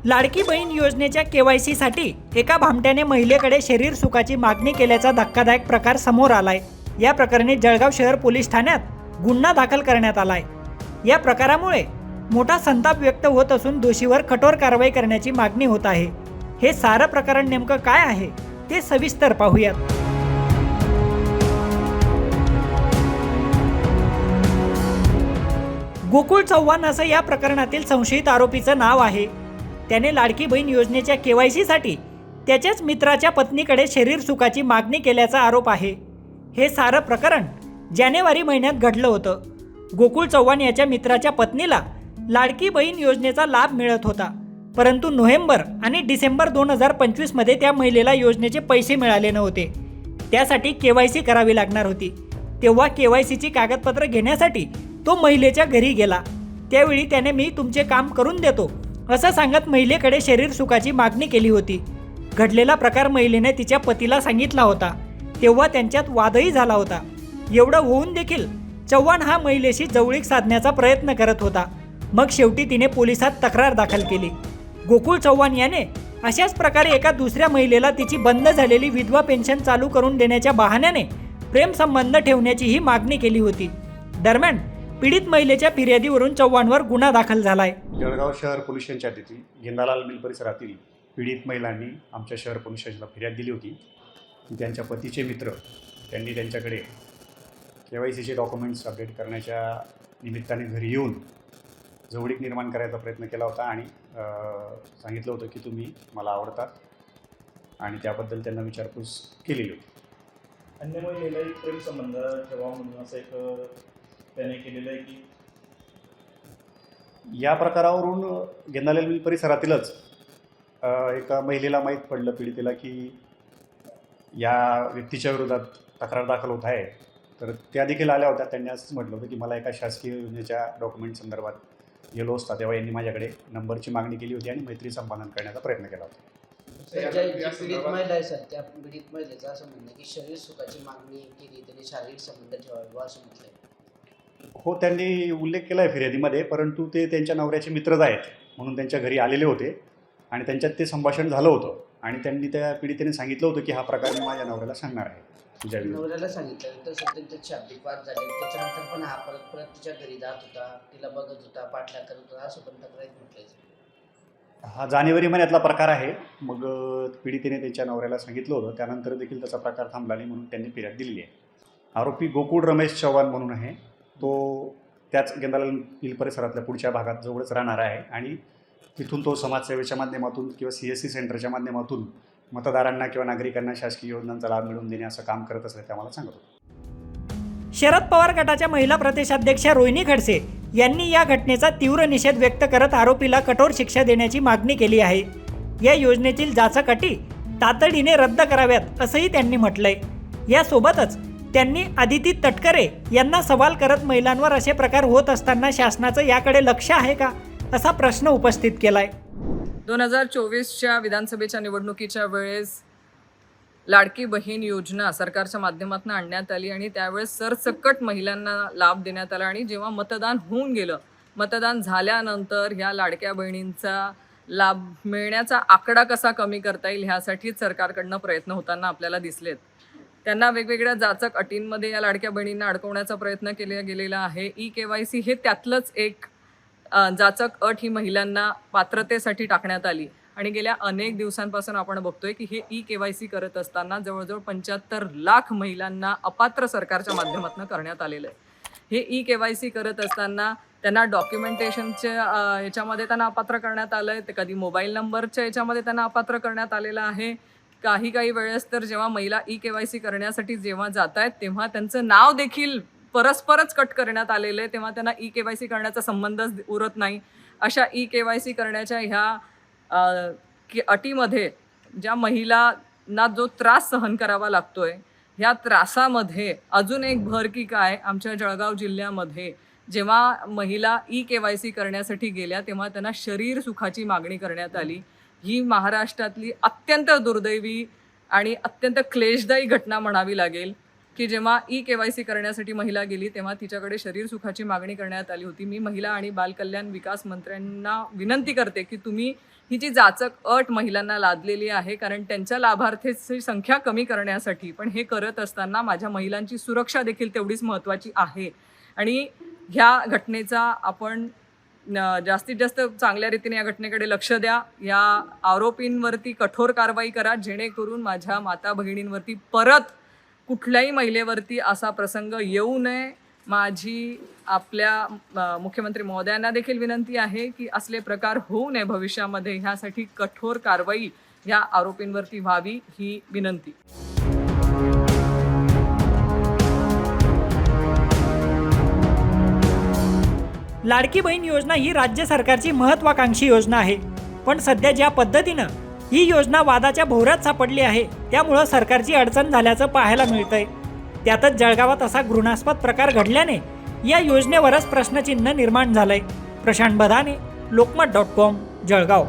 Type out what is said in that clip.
लाडकी बहीण योजनेच्या KYC साठी एका भामट्याने महिलेकडे शरीर सुखाची मागणी केल्याचा धक्कादायक प्रकार समोर आलाय। या प्रकरणी जळगाव शहर पोलीस ठाण्यात गुन्हा दाखल करण्यात आलाय। या प्रकारामुळे मोठा संताप व्यक्त होत असून दोषीवर कठोर कारवाई करण्याची मागणी होत आहे। हे सारं प्रकरण नेमकं काय आहे ते सविस्तर पाहूयात। गोकुळ चव्हाण असं या प्रकरणातील संशयित आरोपीचं नाव आहे। त्याने लाडकी बहीण योजनेच्या KYC साठी त्याच्याच मित्राच्या पत्नीकडे शरीर सुखाची मागणी केल्याचा आरोप आहे। हे सारं प्रकरण जानेवारी महिन्यात घडलं होतं। गोकुळ चव्हाण याच्या मित्राच्या पत्नीला लाडकी बहीण योजनेचा लाभ मिळत होता, परंतु नोव्हेंबर आणि डिसेंबर 2025 मध्ये त्या महिलेला योजनेचे पैसे मिळाले नव्हते। त्यासाठी KYC करावी लागणार होती। तेव्हा KYC ची कागदपत्र घेण्यासाठी तो महिलेच्या घरी गेला। त्यावेळी त्याने मी तुमचे काम करून देतो असं सांगत महिलेकडे शरीर सुखाची मागणी केली होती। घडलेला प्रकार महिलेने तिच्या पतीला सांगितला होता, तेव्हा त्यांच्यात वादही झाला होता। एवढं होऊन देखील चव्हाण हा महिलेशी जवळीक साधण्याचा प्रयत्न करत होता। मग शेवटी तिने पोलिसात तक्रार दाखल केली। गोकुळ चव्हाण याने अशाच प्रकारे एका दुसऱ्या महिलेला तिची बंद झालेली विधवा पेन्शन चालू करून देण्याच्या बहाण्याने प्रेमसंबंध ठेवण्याची ही मागणी केली होती। दरम्यान पीडित महिलेच्या फिर्यादीवरून चव्हाणवर गुन्हा दाखल झालाय। जळगाव शहर पोलीस स्टेशनच्या हद्दीतील गेंदालाल मिल परिसरातील पीडित महिलांनी आमच्या शहर पोलीस स्टेशनला फिर्याद दिली होती की त्यांच्या पतीचे मित्र त्यांनी त्यांच्याकडे KYC चे डॉक्युमेंट्स अपडेट करण्याच्या निमित्ताने घरी येऊन जवळीक निर्माण करायचा प्रयत्न केला होता आणि सांगितलं होतं की तुम्ही मला आवडतात आणि त्याबद्दल त्यांना विचारपूस केलेली होती। अन्य महिलेलाही प्रेमसंबंध ठेवावा म्हणून असं एक त्याने केलेलं आहे की या प्रकारावरून गेंदालाल मिल परिसरातीलच एका महिलेला माहीत पडलं, पीडितेला, की या व्यक्तीच्या विरोधात तक्रार दाखल होत आहे। तर त्या देखील आल्या होत्या। त्यांनी असंच म्हटलं होतं की मला एका शासकीय योजनेच्या डॉक्युमेंट संदर्भात गेलो असता तेव्हा यांनी माझ्याकडे नंबरची मागणी केली होती आणि मैत्री संपादन करण्याचा प्रयत्न केला होता। पीडित महिला आहे सर, त्या पीडित महिलेचं असं म्हणणं की शरीर सुखाची मागणी केली, त्यांनी शारीरिक संबंध ठेवावे असं म्हटलंय। हो, त्यांनी उल्लेख केला आहे फिर्यादीमध्ये, परंतु ते त्यांच्या नवऱ्याचे मित्रच आहेत म्हणून त्यांच्या घरी आलेले होते आणि त्यांच्यात ते संभाषण झालं होतं आणि त्यांनी त्या पीडितेने सांगितलं होतं की हा प्रकार मी माझ्या नवऱ्याला सांगणार आहे। तुझ्या नवऱ्याला सांगितलं तर त्यांचे शाब्दिक वाद झाले, त्याच्यानंतर पण हा परत तिच्या घरी जात होता, तिला बघत होता, पाठलाग करत होता असं पण तक्रारीत म्हटलंय। हा जानेवारी महिन्यातला प्रकार आहे। मग पीडितेने त्यांच्या नवऱ्याला सांगितलं होतं, त्यानंतर देखील त्याचा प्रकार थांबला नाही म्हणून त्यांनी फिर्याद दिलेली आहे। आरोपी गोकुळ रमेश चव्हाण म्हणून आहे, तो त्याच गेंदालाल मिल परिसरातल्या पुढच्या भागात जवळच राहणार आहे आणि तिथून तो समाजसेवेच्या माध्यमातून किंवा CSC सेंटरच्या माध्यमातून मतदारांना किंवा नागरिकांना शासकीय योजनांचा लाभ मिळवून देणे असं काम करत असल्याचे आम्हाला सांगत होतो। शरद पवार गटाच्या महिला प्रदेशाध्यक्षा रोहिणी खडसे यांनी या घटनेचा तीव्र निषेध व्यक्त करत आरोपीला कठोर शिक्षा देण्याची मागणी केली आहे। या योजनेतील जाचक अटी तातडीने रद्द कराव्यात असंही त्यांनी म्हटलंय। यासोबतच त्यांनी आदिती तटकरे यांना सवाल करत महिलांवर असे प्रकार होत असताना शासनाचं याकडे लक्ष आहे का असा प्रश्न उपस्थित केलाय। 2024च्या विधानसभेच्या निवडणुकीच्या वेळेस लाडकी बहीण योजना सरकारच्या माध्यमातून आणण्यात आली आणि त्यावेळेस सरसकट महिलांना लाभ देण्यात आला आणि जेव्हा मतदान होऊन गेलं, मतदान झाल्यानंतर ह्या लाडक्या बहिणींचा लाभ मिळण्याचा आकडा कसा कमी करता येईल ह्यासाठीच सरकारकडनं प्रयत्न होताना आपल्याला दिसलेत। त्यांना वेगवेगळ्या जाचक अटींमध्ये या लाडक्या बहिणींना अडकवण्याचा प्रयत्न केला गेलेला आहे। KYC हे त्यातलंच एक जाचक अट ही महिलांना पात्रतेसाठी टाकण्यात आली आणि गेल्या अनेक दिवसांपासून आपण बघतोय की हे KYC करत असताना जवळजवळ 75 लाख महिलांना अपात्र सरकारच्या माध्यमातून करण्यात आलेलं आहे। हे KYC करत असताना त्यांना डॉक्युमेंटेशनच्या याच्यामध्ये त्यांना अपात्र करण्यात आलं आहे, ते कधी मोबाईल नंबरच्या याच्यामध्ये त्यांना अपात्र करण्यात आलेलं आहे। काही वेळेस तर जेव्हा महिला KYC करण्यासाठी जेव्हा जात आहेत तेव्हा त्यांचं नाव देखील परस्परच कट करण्यात आलेलं आहे, तेव्हा त्यांना KYC करण्याचा संबंधच उरत नाही। अशा KYC करण्याच्या ह्या अटीमध्ये ज्या महिलांना जो त्रास सहन करावा लागतोय, ह्या त्रासामध्ये अजून एक भर की काय, आमच्या जळगाव जिल्ह्यामध्ये जेव्हा महिला KYC करण्यासाठी गेल्या तेव्हा त्यांना शरीर सुखाची मागणी करण्यात आली। ही महाराष्ट्रातली अत्यंत दुर्दैवी आणि अत्यंत क्लेशदायी घटना म्हणावी लागेल। की जेव्हा KYC करण्यासाठी महिला गेली तेव्हा तिच्याकडे शरीर सुखाची मागणी करण्यात आली होती. मी महिला आणि बालकल्याण विकास मंत्र्यांना विनंती करते की तुम्ही ही जी जाचक अट महिलांना लादलेली आहे, कारण त्यांच्या लाभार्थीची संख्या कमी करण्यासाठी, पण हे करत असताना माझ्या महिलांची सुरक्षा देखील तेवढीच महत्त्वाची आहे. आणि ह्या घटनेचा आपण जास्तीत जास्त चांगल्या रीतीने या घटनेकडे लक्ष द्या. या आरोपींवरती कठोर कारवाई करा, जेणेकरून माझ्या माता भगिनींवरती परत कुठल्याही महिलेवरती असा प्रसंग येऊ नये. माझी आपल्या मुख्यमंत्री महोदयांना देखील विनंती आहे की असले प्रकार होऊ नये भविष्यामध्ये. ह्यासाठी कठोर कारवाई या आरोपींवरती व्हावी ही विनंती. लाडकी बहीण योजना ही राज्य सरकारची महत्त्वाकांक्षी योजना आहे, पण सध्या ज्या पद्धतीनं ही योजना वादाच्या भोवऱ्यात सापडली आहे त्यामुळं सरकारची अडचण झाल्याचं पाहायला मिळतंय. त्यातच जळगावात असा घृणास्पद प्रकार घडल्याने या योजनेवरच प्रश्नचिन्ह निर्माण झालंय. प्रशांत बधाने, लोकमत.com, जळगाव.